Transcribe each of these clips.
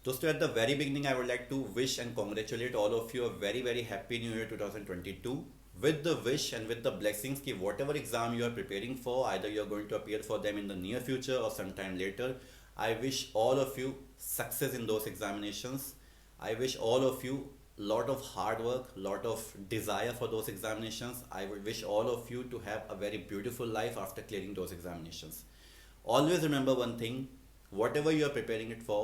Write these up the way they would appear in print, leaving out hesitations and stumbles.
दोस्तों, at the very beginning, I would like to wish and congratulate all of you a very very happy New Year 2022. With the wish and with the blessings कि whatever exam you are preparing for, either you are going to appear for them in the near future or sometime later, I wish all of you success in those examinations. I wish all of you lot of hard work, lot of desire for those examinations. I would wish all of you to have a very beautiful life after clearing those examinations. Always remember one thing: whatever you are preparing it for,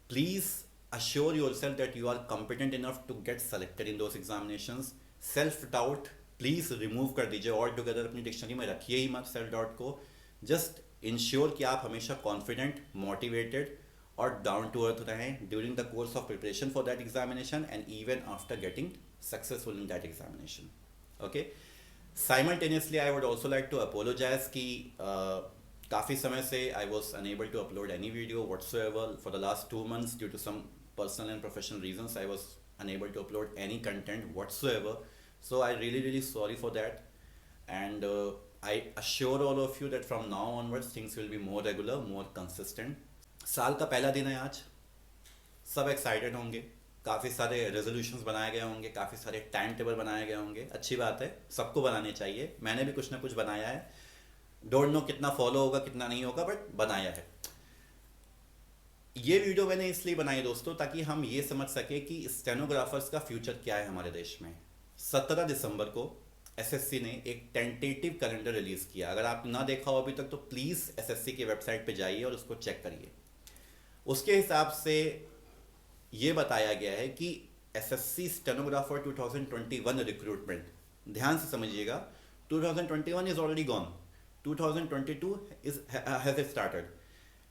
please assure yourself that you are competent enough to get selected in those examinations. Self doubt please remove कर दीजिए, all together अपनी dictionary में रखिए ही मत self doubt को. Just ensure कि आप हमेशा कॉन्फिडेंट, मोटिवेटेड और डाउन टू अर्थ रहें during the course of preparation for that examination and even after getting successful in that examination. Okay. Simultaneously I would also like to apologise कि काफ़ी समय से I was unable to upload any video whatsoever for the last 2 months due to some personal and professional reasons. I was unable to upload any content whatsoever, so I really sorry for that. And I assure all of you that from now onwards things will be more regular, more consistent. साल का पहला दिन है आज, सब excited होंगे, काफ़ी सारे रेजोल्यूशंस बनाए गए होंगे, काफ़ी सारे टाइम टेबल बनाए गए होंगे. अच्छी बात है, सबको बनाने चाहिए. मैंने भी कुछ ना कुछ बनाया है. डोंट नो कितना फॉलो होगा कितना नहीं होगा, बट बनाया है. ये वीडियो मैंने इसलिए बनाई दोस्तों ताकि हम ये समझ सके कि स्टेनोग्राफर्स का फ्यूचर क्या है हमारे देश में. 17 दिसंबर को एसएससी ने एक टेंटेटिव कैलेंडर रिलीज़ किया. अगर आप ना देखा हो अभी तक तो प्लीज़ एसएससी की वेबसाइट पे जाइए और उसको चेक करिए. उसके हिसाब से ये बताया गया है कि एसएससी स्टेनोग्राफर 2021 रिक्रूटमेंट, ध्यान से समझिएगा, 2021 is already gone, 2022 is has started.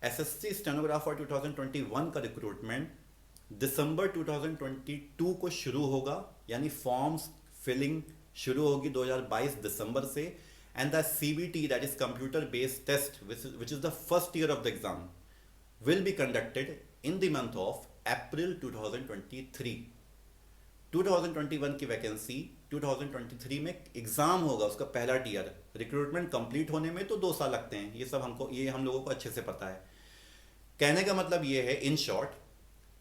SSC stenographer 2021 का रिक्रूटमेंट दिसंबर 2022 को शुरू होगा, यानी फॉर्म्स फिलिंग शुरू होगी 2022 दिसंबर से. And the CBT, that is computer based test, which is the first year of the exam, will be conducted in the month of April 2023. 2021 की वैकेंसी 2023 में एग्जाम होगा, उसका पहला टीयर. रिक्रूटमेंट कंप्लीट होने में तो 2 साल लगते हैं, ये हम लोगों को अच्छे से पता है. कहने का मतलब ये है, इन शॉर्ट,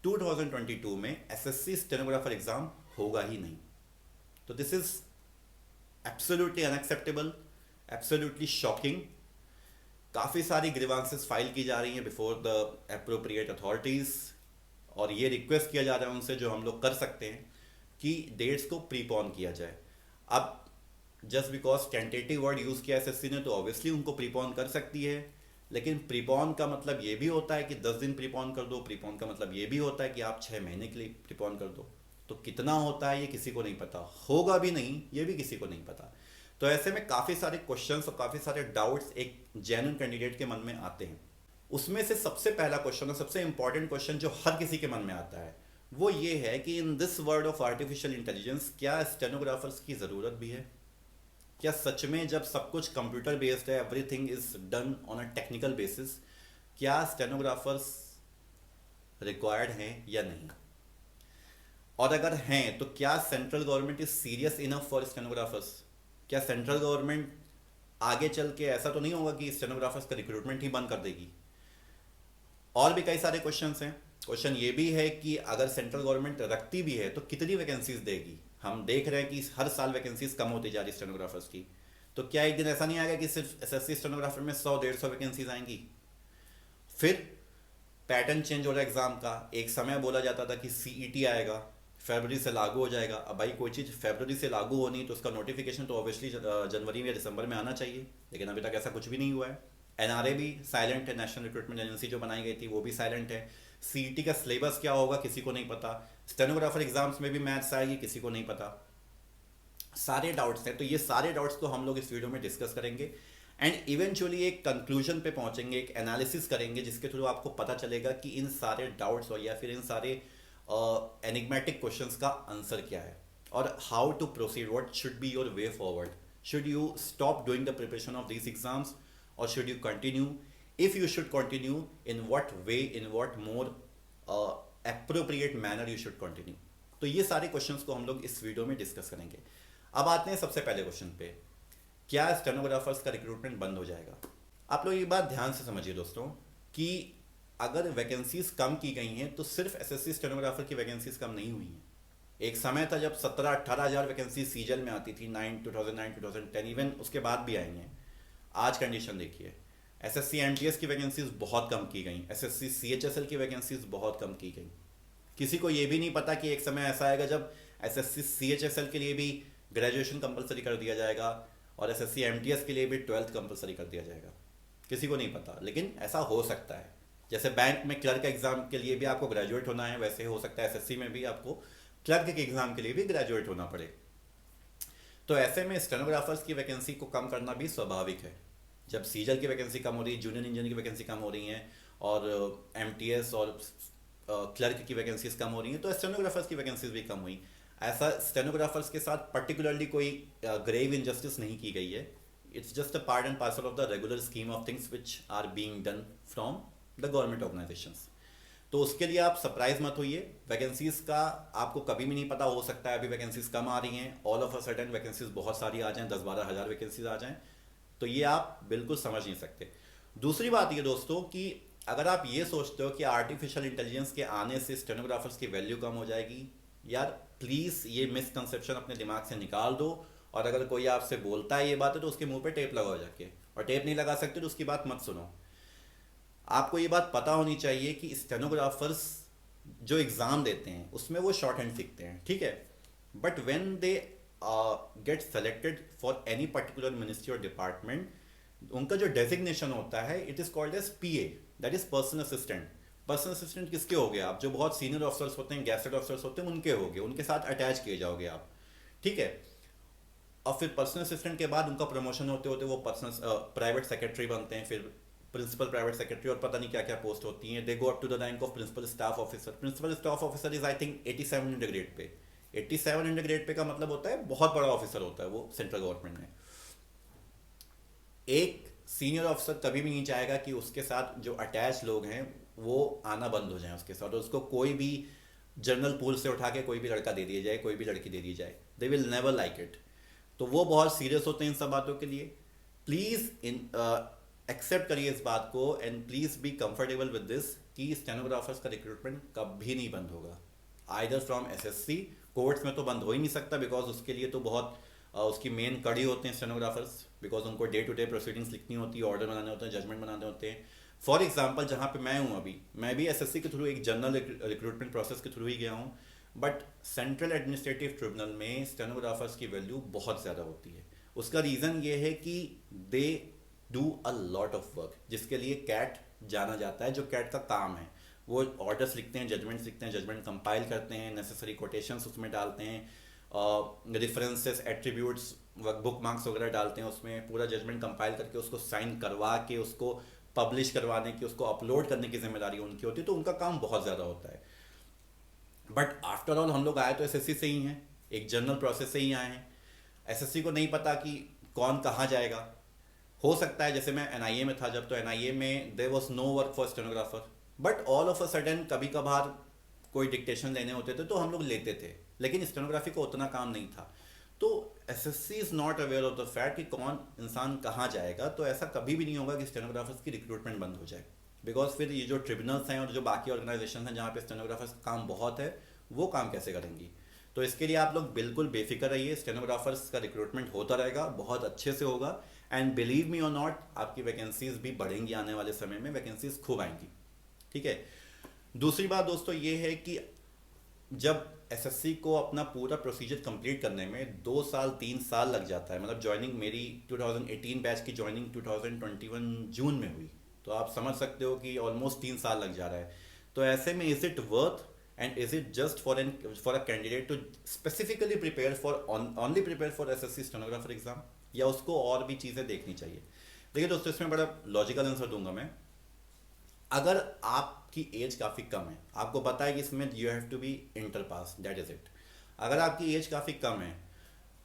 2022 में एसएससी स्टेनोग्राफर एग्जाम होगा ही नहीं. तो this is absolutely unacceptable, absolutely shocking. काफ़ी सारी ग्रीवांसेस फाइल की जा रही हैं बिफोर द एप्रोप्रिएट अथॉरिटीज़, और ये रिक्वेस्ट किया जा रहा है उनसे, जो हम लोग कर सकते हैं, कि डेट्स को प्रीपोन किया जाए. अब just because tentative word use किया एसएससी ने तो ऑब्वियसली उनको प्रीपोन कर सकती है, लेकिन प्रीपोन का मतलब ये भी होता है कि 10 दिन प्रीपोन कर दो. प्रीपोन का मतलब ये भी होता है कि आप 6 महीने के लिए प्रीपोन कर दो. तो कितना होता है ये किसी को नहीं पता, होगा भी नहीं ये भी किसी को नहीं पता. तो ऐसे में काफ़ी सारे क्वेश्चंस और काफ़ी सारे डाउट्स एक जेन्युइन कैंडिडेट के मन में आते हैं. उसमें से सबसे पहला क्वेश्चन और सबसे इंपॉर्टेंट क्वेश्चन जो हर किसी के मन में आता है वो ये है कि in this world of artificial intelligence क्या स्टेनोग्राफर्स की ज़रूरत भी है? क्या सच में जब सब कुछ कंप्यूटर बेस्ड है, everything is done on a technical basis, क्या स्टेनोग्राफर्स रिक्वायर्ड हैं या नहीं? और अगर हैं तो क्या central government is serious enough for stenographers? क्या सेंट्रल गवर्नमेंट आगे चल के ऐसा तो नहीं होगा कि स्टेनोग्राफर्स का रिक्रूटमेंट ही बंद कर देगी? और भी कई सारे क्वेश्चंस हैं. क्वेश्चन ये भी है कि अगर सेंट्रल गवर्नमेंट रखती भी है तो कितनी वैकेंसीज देगी? हम देख रहे हैं कि हर साल वैकेंसीज कम होती जा रही स्टेनोग्राफर्स की. तो क्या एक दिन ऐसा नहीं आएगा कि सिर्फ एसएससी स्टेनोग्राफर में 100-150 वैकेंसीज आएंगी? फिर पैटर्न चेंज हो रहा है एग्जाम का. एक समय बोला जाता था कि सीईटी आएगा, फरवरी से लागू हो जाएगा. अब भाई कोई चीज़ फरवरी से लागू होनी तो उसका नोटिफिकेशन तो ऑब्वियसली जनवरी या दिसंबर में आना चाहिए, लेकिन अभी तक ऐसा कुछ भी नहीं हुआ है. एनआरए भी साइलेंट है, नेशनल रिक्रूटमेंट एजेंसी जो बनाई गई थी वो भी साइलेंट है. सीईटी का सिलेबस क्या होगा किसी को नहीं पता. स्टेनोग्राफर एग्जाम्स में भी मैथ्स आएगी किसी को नहीं पता. सारे डाउट्स हैं. तो ये सारे डाउट्स को हम लोग इस वीडियो में डिस्कस करेंगे एंड इवेंचुअली एक कंक्लूजन पे पहुंचेंगे, एक एनालिसिस करेंगे जिसके थ्रू आपको पता चलेगा कि इन सारे डाउट्स और या फिर इन सारे एनिग्मेटिक क्वेश्चंस का आंसर क्या है और how to proceed, what should be your way forward. Should you stop doing the preparation of these exams or should you continue? If you should continue, in what way, in what more appropriate manner you should continue? तो ये सारे questions को हम लोग इस video में discuss करेंगे. अब आते हैं सबसे पहले क्वेश्चन पे, क्या स्टेनोग्राफर्स का रिक्रूटमेंट बंद हो जाएगा? आप लोग ये बात ध्यान से समझिए दोस्तों कि अगर वैकेंसीज कम की गई हैं तो सिर्फ एसएससी स्टेनोग्राफर की वैकेंसीज कम नहीं हुई हैं। एक समय था जब 17-18 हज़ार वैकेंसी सीजल में आती थी, 2009 2010, इवन उसके बाद भी आई हैं। आज कंडीशन देखिए, एसएससी एमटीएस की वैकेंसीज बहुत कम की गई, एसएससी सीएचएसएल की वैकेंसीज बहुत कम की गई। किसी को ये भी नहीं पता कि एक समय ऐसा आएगा जब एसएससी सीएचएसएल के लिए भी ग्रेजुएशन कंपलसरी कर दिया जाएगा और एसएससी एमटीएस के लिए भी 12th कंपलसरी कर दिया जाएगा। किसी को नहीं पता, लेकिन ऐसा हो सकता है। जैसे बैंक में क्लर्क एग्जाम के लिए भी आपको ग्रेजुएट होना है, वैसे हो सकता है एसएससी में भी आपको क्लर्क के एग्जाम के लिए भी ग्रेजुएट होना पड़े। तो ऐसे में स्टेनोग्राफर्स की वैकेंसी को कम करना भी स्वाभाविक है। जब सीजल की वैकेंसी कम हो रही है, जूनियर इंजीनियर की वैकेंसी कम हो रही हैं और एमटीएस और क्लर्क की वैकेंसीज कम हो रही हैं, तो स्टेनोग्राफर्स की वैकेंसीज भी कम हुई। ऐसा स्टेनोग्राफर्स के साथ पर्टिकुलरली कोई ग्रेव इनजस्टिस नहीं की गई है। It's just a part and parcel of the regular scheme of things which are being done from the government organisations. तो उसके लिए आप सरप्राइज मत होइए। वैकेंसीज का आपको कभी भी नहीं पता, हो सकता है अभी वैकेंसीज कम आ रही हैं, all of a sudden vacancies बहुत सारी आ जाएं, 10-12 हज़ार वैकेंसीज आ जाएं, तो ये आप बिल्कुल समझ नहीं सकते। दूसरी बात ये दोस्तों कि अगर आप ये सोचते हो कि आर्टिफिशियल इंटेलिजेंस के आने से स्टेनोग्राफर्स की वैल्यू कम हो जाएगी, यार प्लीज़ ये मिसकंसेप्शन अपने दिमाग से निकाल दो। और अगर कोई आपसे बोलता है ये बात है तो उसके मुंह पे टेप लगाओ जाके, और टेप नहीं लगा सकते तो उसकी बात मत सुनो। आपको ये बात पता होनी चाहिए कि स्टेनोग्राफर्स जो एग्ज़ाम देते हैं उसमें वो शॉर्ट हैंड सीखते हैं, ठीक है, but when they get selected for any particular ministry और डिपार्टमेंट, उनका जो डेजिग्नेशन होता है it is called as PA, that is personal assistant. Personal assistant किसके हो गए आप? जो बहुत सीनियर ऑफिसर्स होते हैं, गैसेट ऑफिसर्स होते हैं, उनके हो गए, उनके साथ अटैच किए जाओगे आप, ठीक है। और फिर पर्सनल असिस्टेंट के बाद उनका प्रमोशन होते होते वो पर्सनल प्राइवेट सेक्रेटरी बनते हैं, फिर प्रिंसिपल प्राइवेट सेक्रेटरी, और पता नहीं क्या क्या पोस्ट होती हैं। They go up to the rank of principal staff officer. Principal staff officer is I think 8700 grade pay. 8700 grade पे का मतलब होता है बहुत बड़ा ऑफिसर होता है वो सेंट्रल गवर्नमेंट में। एक सीनियर ऑफिसर कभी भी नहीं चाहेगा कि उसके साथ जो अटैच लोग हैं वो आना बंद हो जाए उसके साथ, और उसको कोई भी जनरल पूल से उठा के कोई भी लड़का दे दिया जाए, कोई भी लड़की दे दी जाए, they will never like it. तो वो बहुत सीरियस होते हैं इन सब बातों के लिए। प्लीज़ इन एक्सेप्ट करिए इस बात को, and please be comfortable with this कि स्टेनोग्राफर्स का रिक्रूटमेंट कभी नहीं बंद होगा, आइदर फ्रॉम एसएससी। कोर्ट्स में तो बंद हो ही नहीं सकता, बिकॉज उसके लिए तो बहुत उसकी मेन कड़ी होते हैं स्टेनोग्राफर्स, बिकॉज उनको डे टू डे प्रोसीडिंग्स लिखनी होती है, ऑर्डर बनाने होते हैं, जजमेंट बनाने होते हैं। फॉर एग्जाम्पल जहाँ पे मैं हूँ अभी, मैं भी एसएससी के थ्रू एक जनरल रिक्रूटमेंट प्रोसेस के थ्रू ही गया हूँ, बट सेंट्रल एडमिनिस्ट्रेटिव ट्रिब्यूनल में स्टेनोग्राफर्स की वैल्यू बहुत ज़्यादा होती है। उसका रीज़न ये है कि they do a lot of work, जिसके लिए कैट जाना जाता है, जो कैट का काम है। वो ऑर्डर्स लिखते हैं, जजमेंट्स लिखते हैं, जजमेंट कंपाइल करते हैं, नेसेसरी कोटेशंस उसमें डालते हैं, रेफरेंसेस, एट्रीब्यूट्स, बुक मार्क्स वगैरह डालते हैं उसमें, पूरा जजमेंट कंपाइल करके उसको साइन करवा के उसको पब्लिश करवाने की, उसको अपलोड करने की जिम्मेदारी उनकी होती है। तो उनका काम बहुत ज़्यादा होता है। बट आफ्टर ऑल हम लोग आए तो एसएससी से ही हैं, एक जनरल प्रोसेस से ही आए हैं। एसएससी को नहीं पता कि कौन कहाँ जाएगा। हो सकता है जैसे मैं एनआईए में था जब, तो एनआईए में there was no work for stenographer, but all of a sudden कभी कभार कोई डिक्टेशन लेने होते थे तो हम लोग लेते थे, लेकिन स्टेनोग्राफी को उतना काम नहीं था। तो SSC is not aware of the fact कि कौन इंसान कहाँ जाएगा। तो ऐसा कभी भी नहीं होगा कि स्टेनोग्राफर्स की रिक्रूटमेंट बंद हो जाए, बिकॉज फिर ये जो ट्रिब्यूनल्स हैं और जो बाकी ऑर्गेनाइजेशन हैं जहाँ पे स्टेनोग्राफर्स का काम बहुत है, वो काम कैसे करेंगी। तो इसके लिए आप लोग बिल्कुल बेफिक्र रहिए, स्टेनोग्राफर्स का रिक्रूटमेंट होता रहेगा, बहुत अच्छे से होगा, एंड बिलीव मी और नॉट, आपकी वैकेंसीज भी बढ़ेंगी आने वाले समय में, वैकेंसीज खूब आएंगी, ठीक है। दूसरी बात दोस्तों ये है कि जब एसएससी को अपना पूरा प्रोसीजर कंप्लीट करने में 2 साल 3 साल लग जाता है, मतलब ज्वाइनिंग मेरी 2018 बैच की ज्वाइनिंग 2021 जून में हुई, तो आप समझ सकते हो कि ऑलमोस्ट 3 साल लग जा रहा है। तो ऐसे में is it worth and is it just for a candidate to specifically prepare for only prepare for SSC stenographer exam, या उसको और भी चीज़ें देखनी चाहिए। देखिए दोस्तों, इसमें बड़ा लॉजिकल आंसर दूंगा मैं। अगर आपकी एज काफ़ी कम है, आपको पता है कि इसमें you have to be inter pass, that is it. अगर आपकी एज काफ़ी कम है,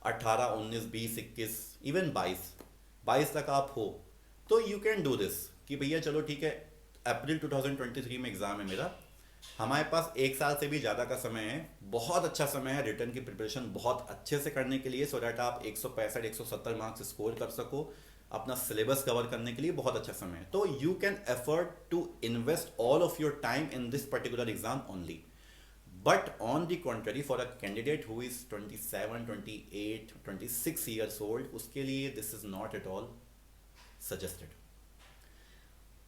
18, 19, 20, 21, इवन 22 तक आप हो, तो यू कैन डू दिस कि भैया चलो ठीक है, अप्रैल 2023 में एग्ज़ाम है मेरा, हमारे पास 1 साल से भी ज़्यादा का समय है, बहुत अच्छा समय है रिटर्न की प्रिपरेशन बहुत अच्छे से करने के लिए, सो डैट आप 165 170 मार्क्स स्कोर कर सको, अपना सिलेबस कवर करने के लिए बहुत अच्छा समय है। तो you can afford to invest all of your time in this particular exam only. But on the contrary, for a candidate who is 27, 28, 26 years old, उसके लिए this is not at all suggested.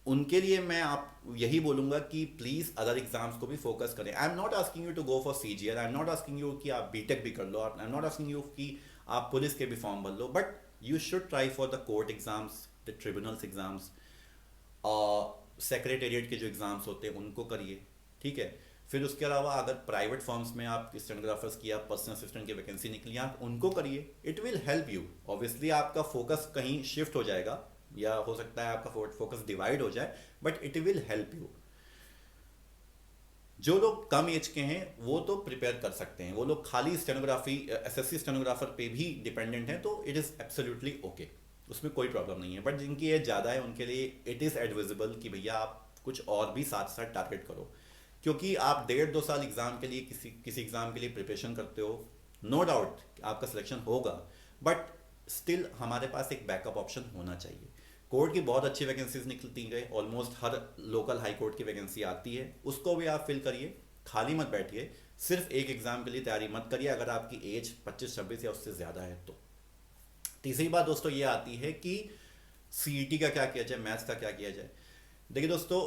उनके लिए मैं आप यही बोलूंगा कि please other exams को भी फोकस करें। I am not asking you to go for CGL, I am not asking you कि आप बीटेक भी कर लो, I am not asking you कि आप पुलिस के भी फॉर्म भर लो, but you should try for the court exams, the tribunals exams, secretariat के जो एग्जाम्स होते हैं उनको करिए, ठीक है। फिर उसके अलावा अगर प्राइवेट फॉर्म्स में आप स्टेनोग्राफर्स की या पर्सनल असिस्टेंट की वैकेंसी निकली, आप उनको करिए, it will help you. Obviously आपका फोकस कहीं शिफ्ट हो जाएगा या हो सकता है आपका फोकस डिवाइड हो जाए, but it will help you. जो लोग कम एज के हैं वो तो प्रिपेयर कर सकते हैं, वो लोग खाली स्टेनोग्राफी एसएससी स्टेनोग्राफर पे भी डिपेंडेंट हैं, तो इट इज़ एब्सोल्युटली ओके, उसमें कोई प्रॉब्लम नहीं है। बट जिनकी एज ज़्यादा है उनके लिए इट इज़ एडविजिबल कि भैया आप कुछ और भी साथ साथ टारगेट करो, क्योंकि आप 1.5-2 साल एग्ज़ाम के लिए किसी एग्ज़ाम के लिए प्रिपरेशन करते हो, नो डाउट आपका सिलेक्शन होगा, बट स्टिल हमारे पास एक बैकअप ऑप्शन होना चाहिए। कोर्ट की बहुत अच्छी वैकेंसीज निकलती है, ऑलमोस्ट हर लोकल हाई कोर्ट की वैकेंसी आती है, उसको भी आप फिल करिए, खाली मत बैठिए, सिर्फ एक एग्ज़ाम के लिए तैयारी मत करिए अगर आपकी एज 25-26 या उससे ज़्यादा है तो। तीसरी बात दोस्तों ये आती है कि सीईटी का क्या किया जाए, मैथ्स का क्या किया जाए। देखिए दोस्तों,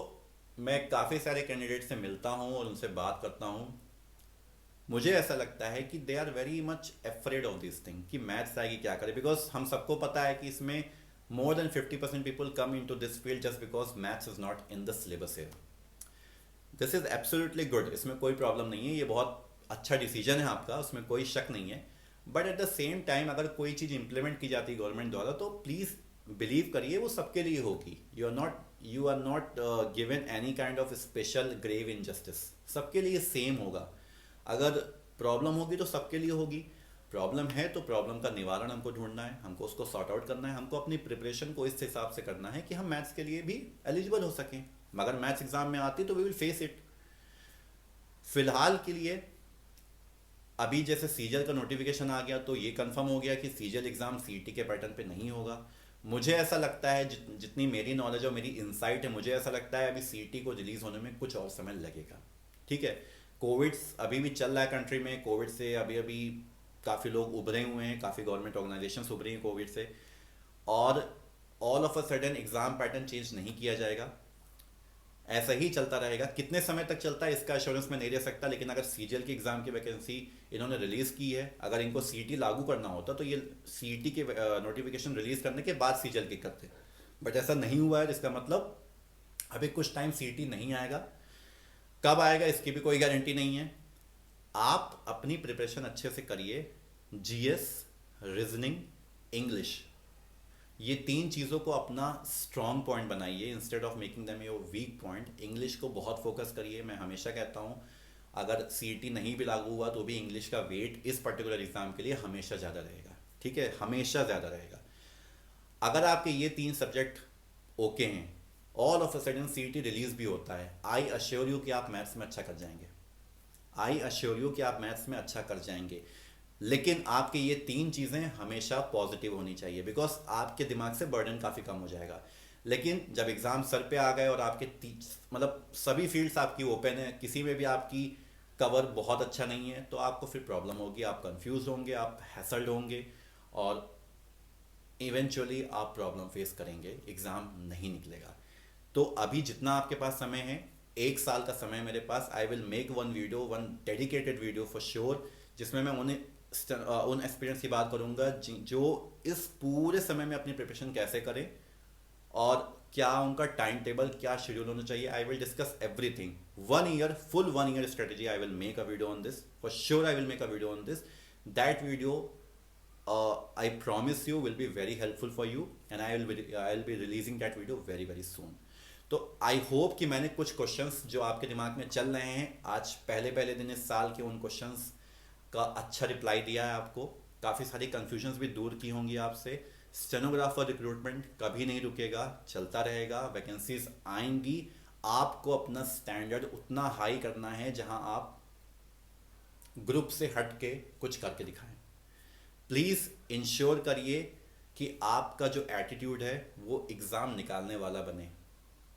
मैं काफ़ी सारे कैंडिडेट से मिलता हूँ और उनसे बात करता हूँ, मुझे ऐसा लगता है कि they are very much afraid of this thing कि मैथ्स आएगी क्या करें, बिकॉज हम सबको पता है कि इसमें more than 50% people come into this field just because maths is not in the syllabus here. This is absolutely good, इसमें कोई प्रॉब्लम नहीं है, ये बहुत अच्छा डिसीजन है आपका, उसमें कोई शक नहीं है। But at the same time अगर कोई चीज़ इंप्लीमेंट की जाती है गवर्नमेंट द्वारा, तो प्लीज़ बिलीव करिए वो सबके लिए होगी। You are not given any kind of special grave injustice, सबके लिए सेम होगा। अगर प्रॉब्लम होगी तो सबके लिए होगी, प्रॉब्लम है तो प्रॉब्लम का निवारण हमको ढूंढना है, हमको उसको सॉर्ट आउट करना है, हमको अपनी प्रिपरेशन को इस हिसाब से करना है कि हम मैथ्स के लिए भी एलिजिबल हो सकें। मगर मैथ्स एग्जाम में आती तो वी विल फेस इट। फिलहाल के लिए अभी जैसे सीजीएल का नोटिफिकेशन आ गया तो ये कंफर्म हो गया कि सीजीएल एग्जाम सीईटी के पैटर्न पे नहीं होगा। मुझे ऐसा लगता है, जितनी मेरी नॉलेज और मेरी इंसाइट है, मुझे ऐसा लगता है अभी सीईटी को रिलीज होने में कुछ और समय लगेगा, ठीक है। कोविड अभी भी चल रहा है कंट्री में, कोविड से अभी अभी काफ़ी लोग उभरे हुए हैं, काफ़ी गवर्नमेंट ऑर्गेनाइजेशंस उभरी हैं कोविड से, और all of a sudden exam pattern change नहीं किया जाएगा, ऐसा ही चलता रहेगा। कितने समय तक चलता है इसका एश्योरेंस मैं नहीं दे सकता, लेकिन अगर सीजीएल की एग्ज़ाम की वैकेंसी इन्होंने रिलीज़ की है, अगर इनको सीईटी लागू करना होता तो ये सीईटी के नोटिफिकेशन रिलीज़ करने के बाद सीजीएल की करते, बट ऐसा नहीं हुआ है, जिसका मतलब अभी कुछ टाइम सीईटी नहीं आएगा। कब आएगा इसकी भी कोई गारंटी नहीं है। आप अपनी प्रिपरेशन अच्छे से करिए, जीएस, रीजनिंग, इंग्लिश, ये 3 चीज़ों को अपना स्ट्रॉन्ग पॉइंट बनाइए instead of making them your weak point. English को बहुत फोकस करिए। मैं हमेशा कहता हूँ अगर सीईटी नहीं भी लागू हुआ तो भी इंग्लिश का वेट इस पर्टिकुलर एग्ज़ाम के लिए हमेशा ज़्यादा रहेगा, ठीक है, हमेशा ज़्यादा रहेगा। अगर आपके ये 3 सब्जेक्ट ओके हैं, all of a sudden CET release भी होता है, आई अश्योर यू कि आप मैथ्स में अच्छा कर जाएंगे, आई अश्योर यू कि आप मैथ्स में अच्छा कर जाएंगे। लेकिन आपकी ये 3 चीज़ें हमेशा पॉजिटिव होनी चाहिए, बिकॉज आपके दिमाग से बर्डन काफ़ी कम हो जाएगा। लेकिन जब एग्ज़ाम सर पे आ गए और आपके मतलब सभी फील्ड्स आपकी ओपन है, किसी में भी आपकी कवर बहुत अच्छा नहीं है, तो आपको फिर प्रॉब्लम होगी, आप कंफ्यूज होंगे, आप हैसल्ड होंगे और इवेंचुअली आप प्रॉब्लम फेस करेंगे, एग्ज़ाम नहीं निकलेगा। तो अभी जितना आपके पास समय है, 1 साल का समय मेरे पास, I will make one dedicated video for sure, जिसमें मैं उन एक्सपीरियंस की बात करूंगा जो इस पूरे समय में अपनी प्रिपरेशन कैसे करें और क्या उनका टाइम टेबल, क्या शेड्यूल होना चाहिए। I will discuss everything, 1 year, full 1 year strategy. I will make a video on this for sure, I will make a video on this. That video I promise you will be very helpful for you, and I'll be releasing that video very very soon. तो I hope कि मैंने कुछ questions जो आपके दिमाग में चल रहे हैं आज पहले दिन इस साल के, उन क्वेश्चंस का अच्छा रिप्लाई दिया है आपको, काफ़ी सारी कन्फ्यूजन्स भी दूर की होंगी आपसे। स्टेनोग्राफर रिक्रूटमेंट कभी नहीं रुकेगा, चलता रहेगा, वैकेंसीज आएंगी। आपको अपना स्टैंडर्ड उतना हाई करना है जहां आप ग्रुप से हट के कुछ करके दिखाएं। प्लीज़ इंश्योर करिए कि आपका जो एटीट्यूड है वो एग्ज़ाम निकालने वाला बने।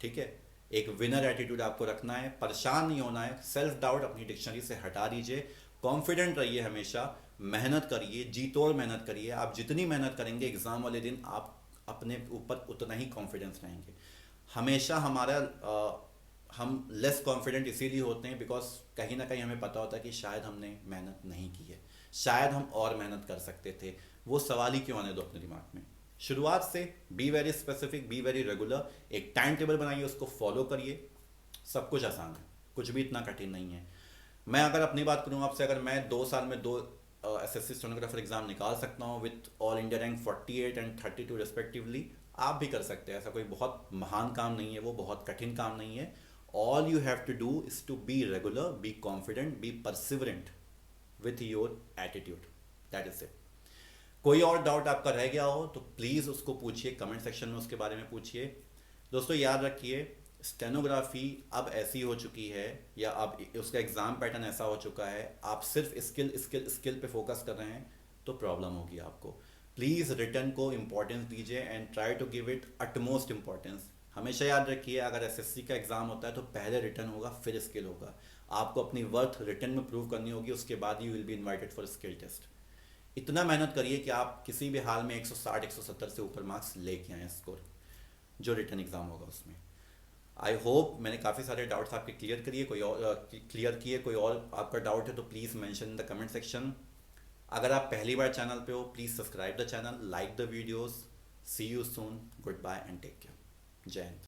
ठीक है, एक विनर एटीट्यूड आपको रखना है, परेशान नहीं होना है, सेल्फ डाउट अपनी डिक्शनरी से हटा दीजिए, कॉन्फिडेंट रहिए, हमेशा मेहनत करिए, जी तोड़ मेहनत करिए। आप जितनी मेहनत करेंगे एग्ज़ाम वाले दिन आप अपने ऊपर उतना ही कॉन्फिडेंस रहेंगे। हमेशा हम लेस कॉन्फिडेंट इसीलिए होते हैं बिकॉज कहीं ना कहीं हमें पता होता है कि शायद हमने मेहनत नहीं की है, शायद हम और मेहनत कर सकते थे। वो सवाल ही क्यों आने दो अपने दिमाग में। शुरुआत से be very specific, be very regular, एक टाइम टेबल बनाइए, उसको फॉलो करिए। सब कुछ आसान है, कुछ भी इतना कठिन नहीं है। मैं अगर अपनी बात करूँ आपसे, अगर मैं 2 साल में 2 एसएससी स्टेनोग्राफर एग्जाम निकाल सकता हूँ with all India rank 48 and 32 respectively, आप भी कर सकते हैं। ऐसा कोई बहुत महान काम नहीं है, वो बहुत कठिन काम नहीं है। All you have to do is to be regular, be confident, be perseverant with your attitude, that is it. कोई और डाउट आपका रह गया हो तो प्लीज़ उसको पूछिए, कमेंट सेक्शन में उसके बारे में पूछिए। दोस्तों याद रखिए, स्टेनोग्राफी अब ऐसी हो चुकी है, या अब उसका एग्ज़ाम पैटर्न ऐसा हो चुका है, आप सिर्फ स्किल स्किल स्किल पे फोकस कर रहे हैं तो प्रॉब्लम होगी आपको। प्लीज़ रिटर्न को इम्पोर्टेंस दीजिए and try to give it utmost importance. हमेशा याद रखिए, अगर एसएससी का एग्ज़ाम होता है तो पहले रिटर्न होगा फिर स्किल होगा। आपको अपनी वर्थ रिटर्न में प्रूव करनी होगी, उसके बाद you will be invited for skill test. इतना मेहनत करिए कि आप किसी भी हाल में 160 170 से ऊपर मार्क्स लेके आएँ स्कोर, जो रिटर्न एग्ज़ाम होगा उसमें। आई होप मैंने काफ़ी सारे डाउट्स आपके क्लियर करिए, कोई और क्लियर किए। कोई और आपका डाउट है तो please mention in the comment section. अगर आप पहली बार चैनल पे हो, please subscribe the channel, like the videos. See you soon, good bye and take care. जय हिंद।